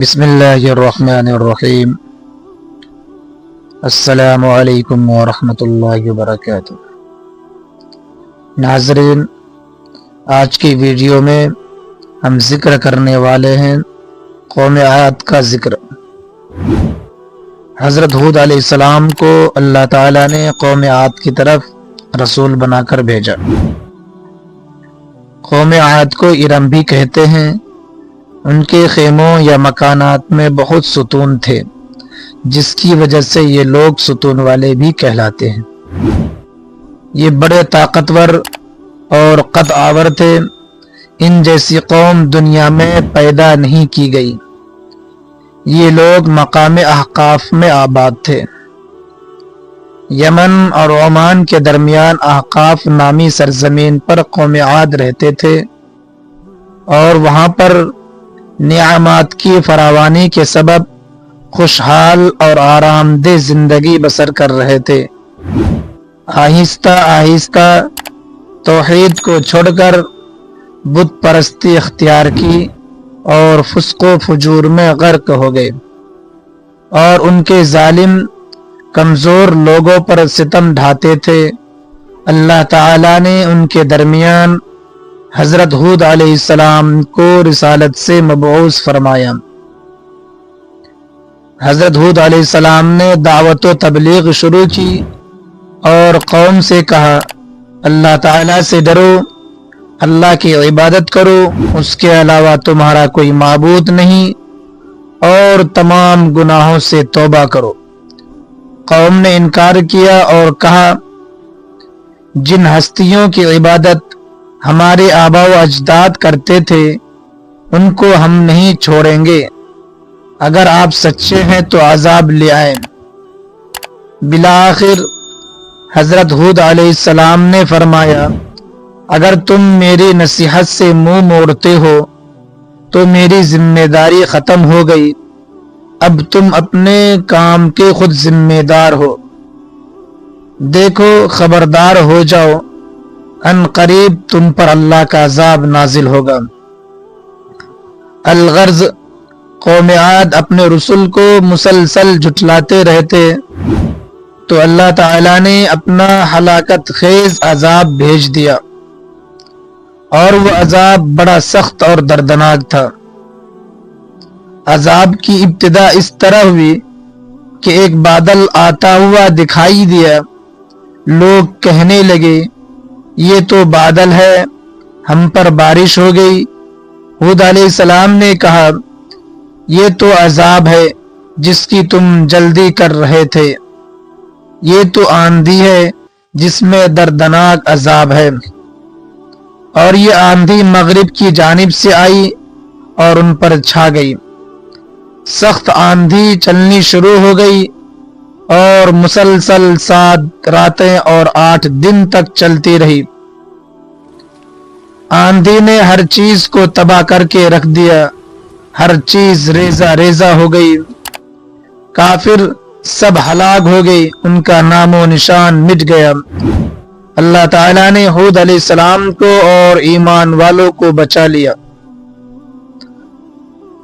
بسم اللہ الرحمن الرحیم۔ السلام علیکم ورحمۃ اللہ وبرکاتہ۔ ناظرین، آج کی ویڈیو میں ہم ذکر کرنے والے ہیں قوم عاد کا ذکر۔ حضرت ہود علیہ السلام کو اللہ تعالیٰ نے قوم عاد کی طرف رسول بنا کر بھیجا۔ قوم عاد کو ارم بھی کہتے ہیں۔ ان کے خیموں یا مکانات میں بہت ستون تھے، جس کی وجہ سے یہ لوگ ستون والے بھی کہلاتے ہیں۔ یہ بڑے طاقتور اور قد آور تھے۔ ان جیسی قوم دنیا میں پیدا نہیں کی گئی۔ یہ لوگ مقام احقاف میں آباد تھے۔ یمن اور عمان کے درمیان احقاف نامی سرزمین پر قوم عاد رہتے تھے، اور وہاں پر نعمات کی فراوانی کے سبب خوشحال اور آرام دہ زندگی بسر کر رہے تھے۔ آہستہ آہستہ توحید کو چھوڑ کر بت پرستی اختیار کی اور فسق و فجور میں غرق ہو گئے، اور ان کے ظالم کمزور لوگوں پر ستم ڈھاتے تھے۔ اللہ تعالیٰ نے ان کے درمیان حضرت ہود علیہ السلام کو رسالت سے مبعوث فرمایا۔ حضرت ہود علیہ السلام نے دعوت و تبلیغ شروع کی اور قوم سے کہا، اللہ تعالیٰ سے ڈرو، اللہ کی عبادت کرو، اس کے علاوہ تمہارا کوئی معبود نہیں، اور تمام گناہوں سے توبہ کرو۔ قوم نے انکار کیا اور کہا، جن ہستیوں کی عبادت ہمارے آبا و اجداد کرتے تھے ان کو ہم نہیں چھوڑیں گے۔ اگر آپ سچے ہیں تو عذاب لے آئیں۔ بالآخر حضرت ہود علیہ السلام نے فرمایا، اگر تم میری نصیحت سے منہ موڑتے ہو تو میری ذمہ داری ختم ہو گئی۔ اب تم اپنے کام کے خود ذمہ دار ہو۔ دیکھو، خبردار ہو جاؤ، ان قریب تم پر اللہ کا عذاب نازل ہوگا۔ الغرض، قوم عاد اپنے رسول کو مسلسل جھٹلاتے رہتے تو اللہ تعالیٰ نے اپنا ہلاکت خیز عذاب بھیج دیا، اور وہ عذاب بڑا سخت اور دردناک تھا۔ عذاب کی ابتدا اس طرح ہوئی کہ ایک بادل آتا ہوا دکھائی دیا۔ لوگ کہنے لگے، یہ تو بادل ہے، ہم پر بارش ہو گئی۔ ہود علیہ السلام نے کہا، یہ تو عذاب ہے جس کی تم جلدی کر رہے تھے۔ یہ تو آندھی ہے جس میں دردناک عذاب ہے۔ اور یہ آندھی مغرب کی جانب سے آئی اور ان پر چھا گئی۔ سخت آندھی چلنی شروع ہو گئی اور مسلسل 7 راتیں اور 8 دن تک چلتی رہی۔ آندھی نے ہر چیز کو تباہ کر کے رکھ دیا، ہر چیز ریزہ ریزہ ہو گئی۔ کافر سب ہلاک ہو گئی، ان کا نام و نشان مٹ گیا۔ اللہ تعالیٰ نے ہود علیہ السلام کو اور ایمان والوں کو بچا لیا۔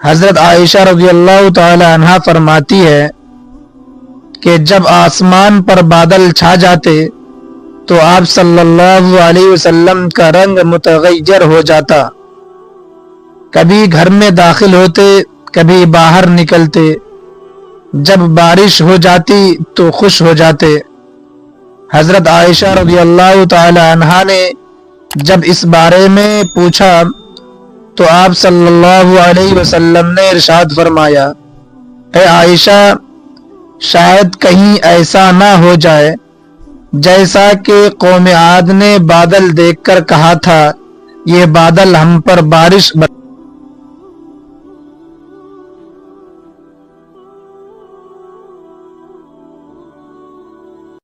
حضرت عائشہ رضی اللہ تعالی عنہا فرماتی ہے کہ جب آسمان پر بادل چھا جاتے تو آپ صلی اللہ علیہ وسلم کا رنگ متغیر ہو جاتا۔ کبھی گھر میں داخل ہوتے، کبھی باہر نکلتے۔ جب بارش ہو جاتی تو خوش ہو جاتے۔ حضرت عائشہ رضی اللہ تعالی عنہا نے جب اس بارے میں پوچھا تو آپ صلی اللہ علیہ وسلم نے ارشاد فرمایا، اے عائشہ، شاید کہیں ایسا نہ ہو جائے جیسا کہ قوم عاد نے بادل دیکھ کر کہا تھا، یہ بادل ہم پر بارش